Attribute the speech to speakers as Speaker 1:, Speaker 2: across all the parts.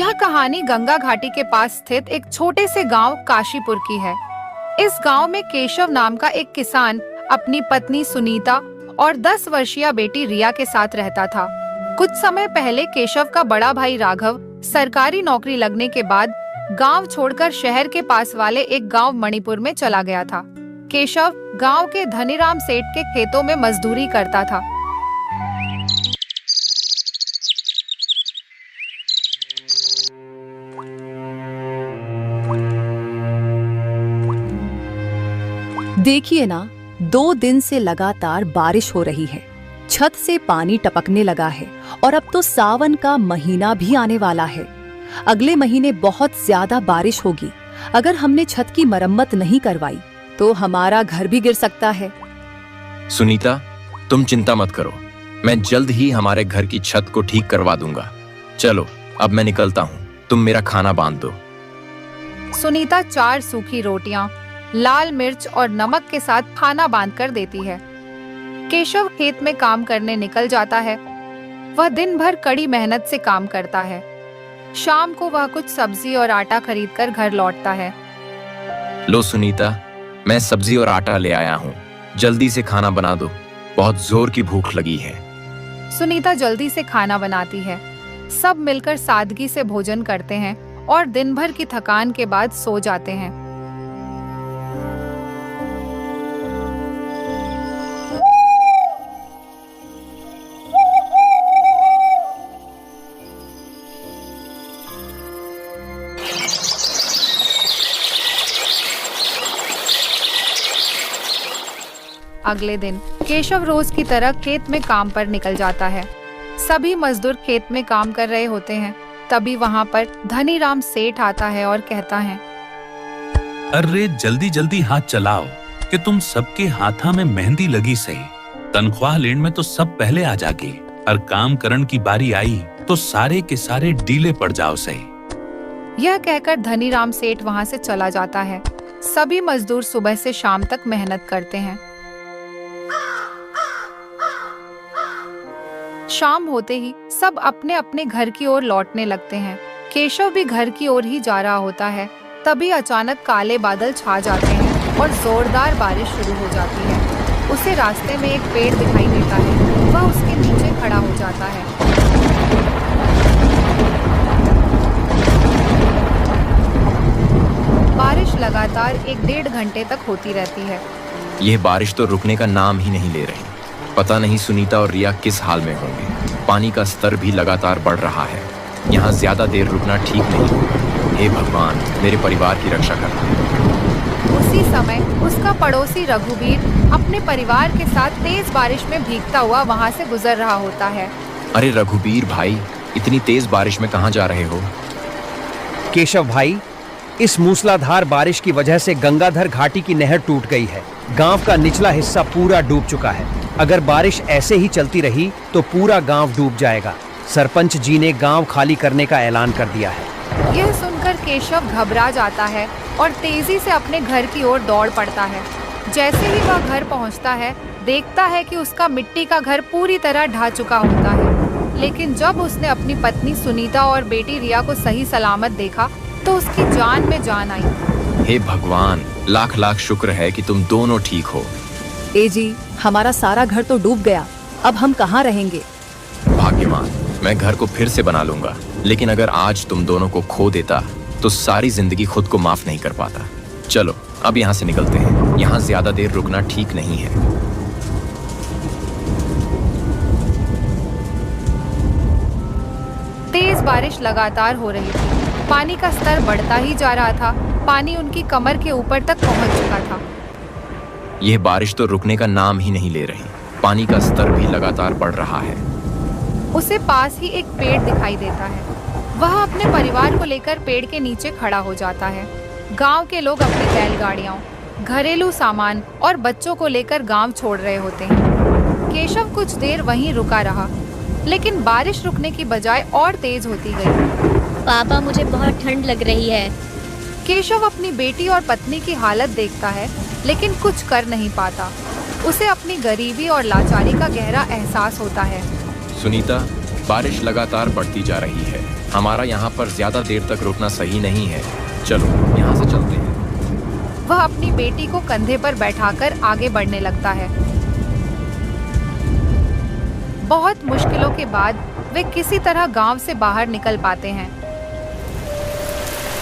Speaker 1: यह कहानी गंगा घाटी के पास स्थित एक छोटे से गांव काशीपुर की है। इस गांव में केशव नाम का एक किसान अपनी पत्नी सुनीता और 10 वर्षीय बेटी रिया के साथ रहता था। कुछ समय पहले केशव का बड़ा भाई राघव सरकारी नौकरी लगने के बाद गांव छोड़कर शहर के पास वाले एक गांव मणिपुर में चला गया था। केशव गांव के धनीराम सेठ के खेतों में मजदूरी करता था।
Speaker 2: देखिए ना, 2 दिन से लगातार बारिश हो रही है। छत से पानी टपकने लगा है और अब तो सावन का महीना भी आने वाला है। अगले महीने बहुत ज्यादा बारिश होगी। अगर हमने छत की मरम्मत नहीं करवाई तो हमारा घर भी गिर सकता है।
Speaker 3: सुनीता, तुम चिंता मत करो, मैं जल्द ही हमारे घर की छत को ठीक करवा दूंगा। चलो अब मैं निकलता हूँ, तुम मेरा खाना बांध दो।
Speaker 1: सुनीता 4 सूखी रोटियां, लाल मिर्च और नमक के साथ खाना बांध कर देती है। केशव खेत में काम करने निकल जाता है। वह दिन भर कड़ी मेहनत से काम करता है। शाम को वह कुछ सब्जी और आटा खरीदकर घर लौटता है।
Speaker 3: लो सुनीता, मैं सब्जी और आटा ले आया हूँ, जल्दी से खाना बना दो, बहुत जोर की भूख लगी है।
Speaker 1: सुनीता जल्दी से खाना बनाती है। सब मिलकर सादगी से भोजन करते हैं और दिन भर की थकान के बाद सो जाते हैं। अगले दिन केशव रोज की तरह खेत में काम पर निकल जाता है। सभी मजदूर खेत में काम कर रहे होते हैं। तभी वहाँ पर धनीराम सेठ आता है और कहता है,
Speaker 4: अरे जल्दी जल्दी हाथ चलाओ कि तुम सबके हाथा में मेहंदी लगी सही। तनख्वाह लेन में तो सब पहले आ जागे और काम करन की बारी आई तो सारे के सारे डीले पड़ जाओ सही।
Speaker 1: यह कहकर धनीराम सेठ वहाँ से चला जाता है। सभी मजदूर सुबह से शाम तक मेहनत करते हैं। शाम होते ही सब अपने अपने घर की ओर लौटने लगते हैं। केशव भी घर की ओर ही जा रहा होता है। तभी अचानक काले बादल छा जाते हैं और जोरदार बारिश शुरू हो जाती है। उसे रास्ते में एक पेड़ दिखाई देता है। वह उसके नीचे खड़ा हो जाता है। बारिश लगातार 1-1.5 घंटे तक होती रहती है।
Speaker 3: यह बारिश तो रुकने का नाम ही नहीं ले रही। पता नहीं सुनीता और रिया किस हाल में होंगे। पानी का स्तर भी लगातार बढ़ रहा है। यहाँ ज्यादा देर रुकना ठीक नहीं होगा। हे भगवान, मेरे परिवार की रक्षा करना।
Speaker 1: उसी समय उसका पड़ोसी रघुवीर अपने परिवार के साथ तेज बारिश में भीगता हुआ वहाँ से गुजर रहा होता है।
Speaker 3: अरे रघुवीर भाई, इतनी तेज बारिश में कहाँ जा रहे हो?
Speaker 5: केशव भाई, इस मूसलाधार बारिश की वजह से गंगाधर घाटी की नहर टूट गई है। गांव का निचला हिस्सा पूरा डूब चुका है। अगर बारिश ऐसे ही चलती रही तो पूरा गांव डूब जाएगा। सरपंच जी ने गांव खाली करने का ऐलान कर दिया है।
Speaker 1: यह सुनकर केशव घबरा जाता है और तेजी से अपने घर की ओर दौड़ पड़ता है। जैसे ही वह घर पहुंचता है, देखता है कि उसका मिट्टी का घर पूरी तरह ढह चुका होता है। लेकिन जब उसने अपनी पत्नी सुनीता और बेटी रिया को सही सलामत देखा तो उसकी जान में जान आई।
Speaker 3: हे भगवान, लाख लाख शुक्र है कि तुम दोनों ठीक हो।
Speaker 2: ए जी, हमारा सारा घर तो डूब गया। अब हम कहाँ रहेंगे?
Speaker 3: भाग्यवान, मैं घर को फिर से बना लूंगा। लेकिन अगर आज तुम दोनों को खो देता तो सारी जिंदगी खुद को माफ नहीं कर पाता। चलो अब यहाँ से निकलते हैं। यहाँ ज्यादा देर रुकना ठीक नहीं है।
Speaker 1: तेज बारिश लगातार हो रही थी। पानी का स्तर बढ़ता ही जा रहा था। पानी उनकी कमर के ऊपर तक पहुंच चुका था।
Speaker 3: यह बारिश तो रुकने का नाम ही नहीं ले रही। पानी का स्तर भी लगातार बढ़ रहा है।
Speaker 1: उसे पास ही एक पेड़ दिखाई देता है। वह अपने परिवार को लेकर पेड़ के नीचे खड़ा हो जाता है। गांव के लोग अपनी बैलगाड़ियों, घरेलू सामान और बच्चों को लेकर गांव छोड़ रहे होते हैं। केशव कुछ देर वहीं रुका रहा, लेकिन बारिश रुकने की बजाय और तेज होती गई।
Speaker 6: पापा, मुझे बहुत ठंड लग रही है।
Speaker 1: केशव अपनी बेटी और पत्नी की हालत देखता है, लेकिन कुछ कर नहीं पाता। उसे अपनी गरीबी और लाचारी का गहरा एहसास होता है।
Speaker 3: सुनीता, बारिश लगातार बढ़ती जा रही है। हमारा यहाँ पर ज्यादा देर तक रुकना सही नहीं है। चलो यहाँ से चलते हैं।
Speaker 1: वह अपनी बेटी को कंधे पर बैठाकर आगे बढ़ने लगता है। बहुत मुश्किलों के बाद वे किसी तरह गांव से बाहर निकल पाते हैं।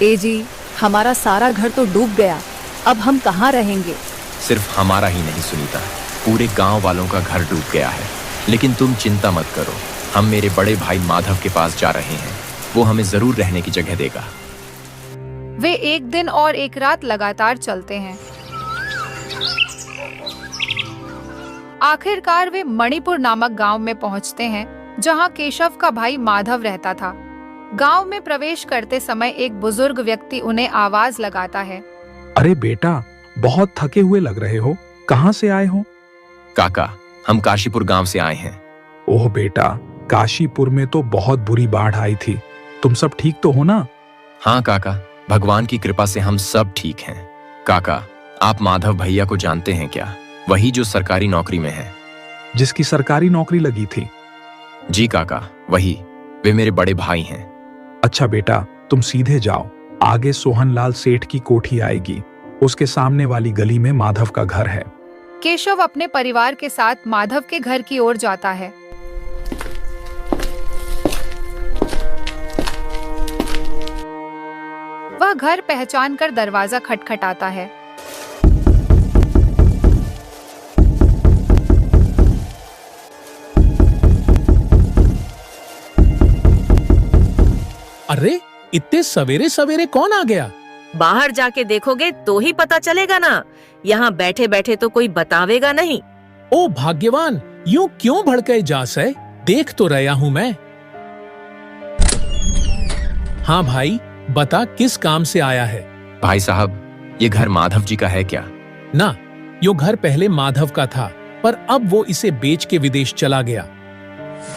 Speaker 2: ए जी, हमारा सारा घर तो डूब गया, अब हम कहाँ रहेंगे?
Speaker 3: सिर्फ हमारा ही नहीं सुनीता, पूरे गांव वालों का घर डूब गया है। लेकिन तुम चिंता मत करो, हम मेरे बड़े भाई माधव के पास जा रहे हैं। वो हमें जरूर रहने की जगह देगा।
Speaker 1: वे एक दिन और एक रात लगातार चलते हैं। आखिरकार वे मणिपुर नामक गांव में पहुंचते हैं, जहां केशव का भाई माधव रहता था। गांव में प्रवेश करते समय एक बुजुर्ग व्यक्ति उन्हें आवाज लगाता है।
Speaker 7: अरे बेटा, बहुत थके हुए लग रहे हो, कहाँ से आए हो?
Speaker 3: काका, हम काशीपुर गांव से आए हैं।
Speaker 7: ओह बेटा, काशीपुर में तो बहुत बुरी बाढ़ आई थी, तुम सब ठीक तो हो ना?
Speaker 3: हाँ काका, भगवान की कृपा से हम सब ठीक हैं। काका, आप माधव भैया को जानते हैं क्या? वही जो सरकारी नौकरी में है।
Speaker 7: जिसकी सरकारी नौकरी लगी थी?
Speaker 3: जी काका, वही। वे मेरे बड़े भाई हैं।
Speaker 7: अच्छा बेटा, तुम सीधे जाओ, आगे सोहनलाल सेठ की कोठी आएगी, उसके सामने वाली गली में माधव का घर है।
Speaker 1: केशव अपने परिवार के साथ माधव के घर की ओर जाता है। वह घर पहचान कर दरवाजा खटखटाता है।
Speaker 8: अरे, इतने सवेरे सवेरे कौन आ गया?
Speaker 9: बाहर जाके देखोगे तो ही पता चलेगा ना, यहाँ बैठे बैठे तो कोई बतावेगा नहीं।
Speaker 8: ओ भाग्यवान, यूं क्यों भड़के जास है? देख तो रहा हूँ मैं। हाँ भाई, बता किस काम से आया है?
Speaker 3: भाई साहब, ये घर माधव जी का है क्या?
Speaker 8: ना, यो घर पहले माधव का था, पर अब वो इसे बेच के विदेश चला गया।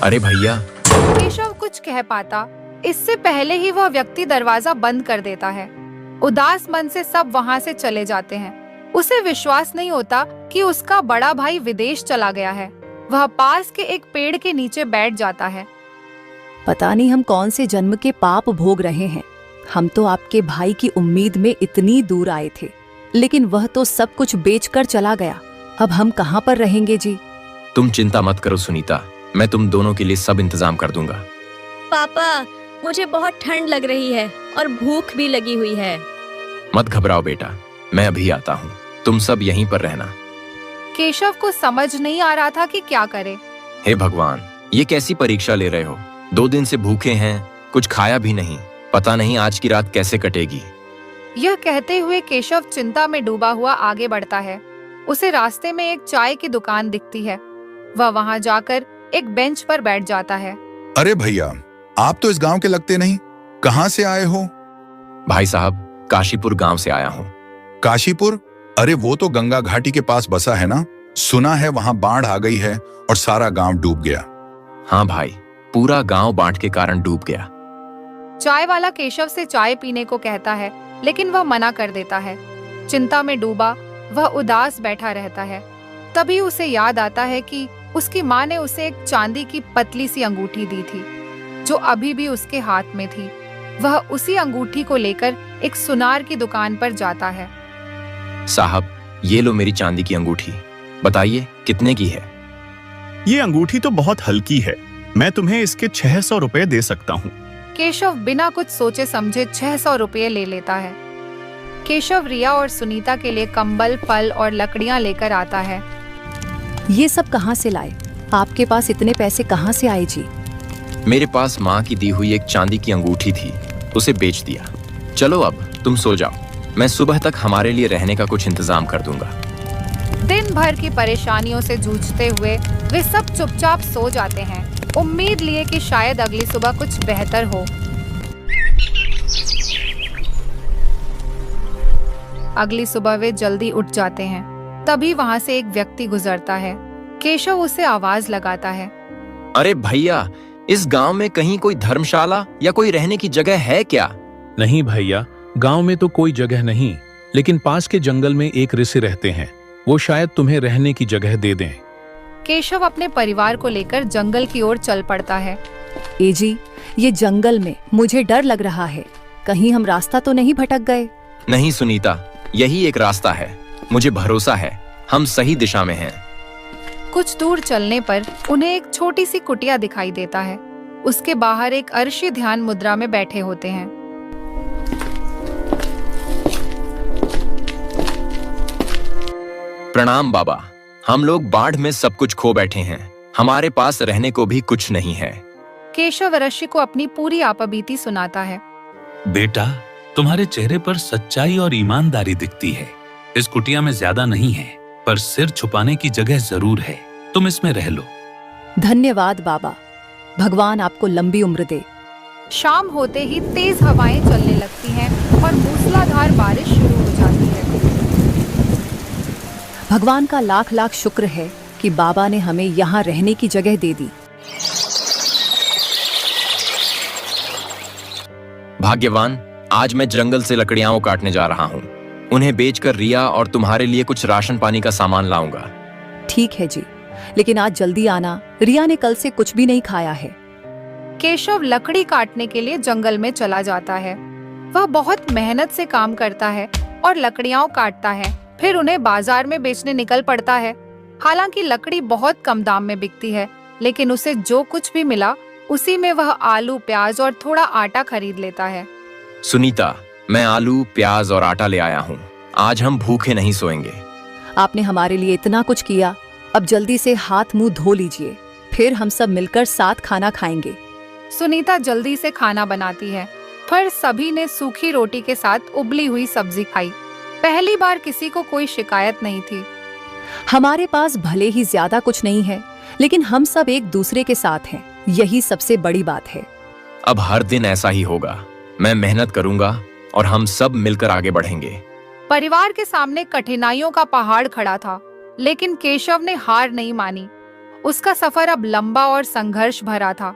Speaker 3: अरे भैया।
Speaker 1: केशव कुछ कह पाता, इससे पहले ही वह व्यक्ति दरवाजा बंद कर देता है। उदास मन से सब वहां से चले जाते हैं। उसे विश्वास नहीं होता कि उसका बड़ा भाई विदेश चला गया है। वह पास के एक पेड़ के नीचे बैठ जाता है।
Speaker 2: पता नहीं हम कौन से जन्म के पाप भोग रहे हैं। हम तो आपके भाई की उम्मीद में इतनी दूर आए थे, लेकिन वह तो सब कुछ बेचकर चला गया। अब हम कहाँ पर रहेंगे जी?
Speaker 3: तुम चिंता मत करो सुनीता, मैं तुम दोनों के लिए सब इंतजाम कर दूंगा।
Speaker 6: पापा, मुझे बहुत ठंड लग रही है और भूख भी लगी हुई है।
Speaker 3: मत घबराओ बेटा, मैं अभी आता हूँ, तुम सब यहीं पर रहना।
Speaker 1: केशव को समझ नहीं आ रहा था कि क्या करे।
Speaker 3: हे भगवान, ये कैसी परीक्षा ले रहे हो? 2 दिन से भूखे हैं, कुछ खाया भी नहीं, पता नहीं आज की रात कैसे कटेगी।
Speaker 1: यह कहते हुए केशव चिंता में डूबा हुआ आगे बढ़ता है। उसे रास्ते में एक चाय की दुकान दिखती है। वह वहां जाकर एक बेंच पर बैठ जाता है।
Speaker 10: अरे भैया, आप तो इस गांव के लगते नहीं, कहाँ से आए हो?
Speaker 3: भाई साहब, काशीपुर गांव से आया हूँ।
Speaker 10: काशीपुर? अरे वो तो गंगा घाटी के पास बसा है ना? सुना है वहां बाढ़ आ गई है और सारा गांव डूब गया।
Speaker 3: हाँ भाई, पूरा गांव बाढ़ के कारण डूब गया।
Speaker 1: चाय वाला केशव से चाय पीने को कहता है, लेकिन वह मना कर देता है। चिंता में डूबा वह उदास बैठा रहता है। तभी उसे याद आता है कि उसकी माँ ने उसे एक चांदी की पतली सी अंगूठी दी थी, जो अभी भी उसके हाथ में थी। वह उसी अंगूठी को लेकर एक सुनार की दुकान पर जाता है।
Speaker 3: साहब, ये लो मेरी चांदी की अंगूठी, बताइए कितने की है?
Speaker 11: ये अंगूठी तो बहुत हल्की है, मैं तुम्हें इसके 600 रुपए दे सकता हूँ।
Speaker 1: केशव बिना कुछ सोचे समझे 600 रुपये ले लेता है। केशव रिया और सुनीता के लिए कंबल, फल और लकड़ियां लेकर आता है।
Speaker 2: ये सब कहाँ से लाए? आपके पास इतने पैसे कहाँ से आए जी?
Speaker 3: मेरे पास माँ की दी हुई एक चांदी की अंगूठी थी, उसे बेच दिया। चलो अब तुम सो जाओ, मैं सुबह तक हमारे लिए रहने का कुछ इंतजाम कर दूंगा।
Speaker 1: दिन भर की परेशानियों से जूझते हुए वे सब चुपचाप सो जाते हैं, उम्मीद लिए कि शायद अगली सुबह कुछ बेहतर हो। अगली सुबह वे जल्दी उठ जाते हैं। तभी वहां से एक व्यक्ति गुजरता है। केशव उसे आवाज लगाता है।
Speaker 3: अरे भैया, इस गांव में कहीं कोई धर्मशाला या कोई रहने की जगह है क्या?
Speaker 8: नहीं भैया, गांव में तो कोई जगह नहीं, लेकिन पास के जंगल में एक ऋषि रहते हैं, वो शायद तुम्हें रहने की जगह दे दें।
Speaker 1: केशव अपने परिवार को लेकर जंगल की ओर चल पड़ता है।
Speaker 2: ए जी, ये जंगल में मुझे डर लग रहा है, कहीं हम रास्ता तो नहीं भटक गए।
Speaker 3: नहीं सुनीता, यही एक रास्ता है। मुझे भरोसा है हम सही दिशा में हैं।
Speaker 1: कुछ दूर चलने पर उन्हें एक छोटी सी कुटिया दिखाई देता है। उसके बाहर एक अर्षि ध्यान मुद्रा में बैठे होते हैं।
Speaker 3: प्रणाम बाबा, हम लोग बाढ़ में सब कुछ खो बैठे हैं। हमारे पास रहने को भी कुछ नहीं है।
Speaker 1: केशव ऋषि को अपनी पूरी आपबीती सुनाता है।
Speaker 4: बेटा, तुम्हारे चेहरे पर सच्चाई और ईमानदारी दिखती है। इस कुटिया में ज्यादा नहीं है, पर सिर छुपाने की जगह जरूर है। तुम इसमें रह लो।
Speaker 2: धन्यवाद बाबा, भगवान आपको लंबी उम्र दे।
Speaker 1: शाम होते ही तेज हवाएं चलने लगती हैं और मूसलाधार बारिश शुरू हो जाती है।
Speaker 2: भगवान का लाख लाख शुक्र है कि बाबा ने हमें यहाँ रहने की जगह दे दी।
Speaker 3: भाग्यवान, आज मैं जंगल से लकड़ियां काटने जा रहा हूँ। उन्हें बेचकर रिया और तुम्हारे लिए कुछ राशन पानी का सामान लाऊंगा।
Speaker 2: ठीक है जी, लेकिन आज जल्दी आना, रिया ने कल से कुछ भी नहीं खाया है।
Speaker 1: केशव लकड़ी काटने के लिए जंगल में चला जाता है। वह बहुत मेहनत से काम करता है और लकड़ियां काटता है, फिर उन्हें बाजार में बेचने निकल पड़ता है। हालांकि लकड़ी बहुत कम दाम में बिकती है, लेकिन उसे जो कुछ भी मिला उसी में वह आलू, प्याज और थोड़ा आटा खरीद लेता है।
Speaker 3: सुनीता, मैं आलू, प्याज और आटा ले आया हूँ। आज हम भूखे नहीं सोएंगे।
Speaker 2: आपने हमारे लिए इतना कुछ किया, अब जल्दी से हाथ मुंह धो लीजिए, फिर हम सब मिलकर साथ खाना खाएंगे।
Speaker 1: सुनीता जल्दी से खाना बनाती है। फिर सभी ने सूखी रोटी के साथ उबली हुई सब्जी खाई। पहली बार किसी को कोई शिकायत नहीं थी।
Speaker 2: हमारे पास भले ही ज्यादा कुछ नहीं है, लेकिन हम सब एक दूसरे के साथ हैं, यही सबसे बड़ी बात है।
Speaker 3: अब हर दिन ऐसा ही होगा। मैं मेहनत करूंगा और हम सब मिलकर आगे बढ़ेंगे।
Speaker 1: परिवार के सामने कठिनाइयों का पहाड़ खड़ा था, लेकिन केशव ने हार नहीं मानी। उसका सफर अब लंबा और संघर्ष भरा था।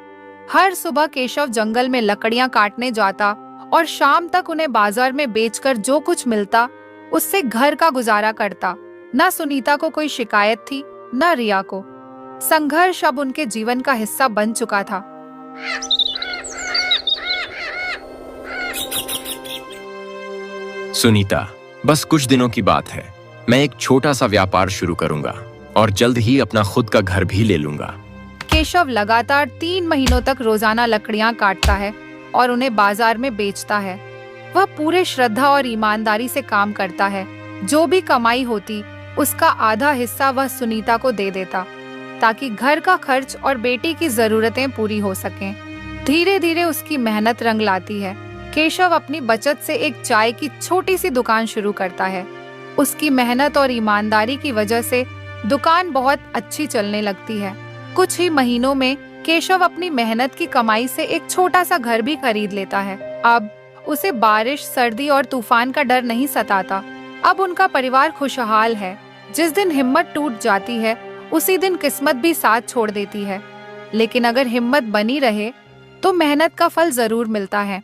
Speaker 1: हर सुबह केशव जंगल में लकड़ियां काटने जाता और शाम तक उन्हें बाजार में बेचकर जो कुछ मिलता उससे घर का गुजारा करता। न सुनीता को कोई शिकायत थी, न रिया को। संघर्ष अब उनके जीवन का हिस्सा बन चुका था।
Speaker 3: सुनीता, बस कुछ दिनों की बात है। मैं एक छोटा सा व्यापार शुरू करूंगा और जल्द ही अपना खुद का घर भी ले लूंगा।
Speaker 1: केशव लगातार 3 महीनों तक रोजाना लकड़ियां काटता है और उन्हें बाजार में बेचता है। वह पूरे श्रद्धा और ईमानदारी से काम करता है। जो भी कमाई होती उसका आधा हिस्सा वह सुनीता को दे देता, ताकि घर का खर्च और बेटी की जरूरतें पूरी हो सकें। धीरे धीरे उसकी मेहनत रंग लाती है। केशव अपनी बचत से एक चाय की छोटी सी दुकान शुरू करता है। उसकी मेहनत और ईमानदारी की वजह से दुकान बहुत अच्छी चलने लगती है। कुछ ही महीनों में केशव अपनी मेहनत की कमाई से एक छोटा सा घर भी खरीद लेता है। अब उसे बारिश, सर्दी और तूफान का डर नहीं सताता। अब उनका परिवार खुशहाल है। जिस दिन हिम्मत टूट जाती है उसी दिन किस्मत भी साथ छोड़ देती है, लेकिन अगर हिम्मत बनी रहे तो मेहनत का फल जरूर मिलता है।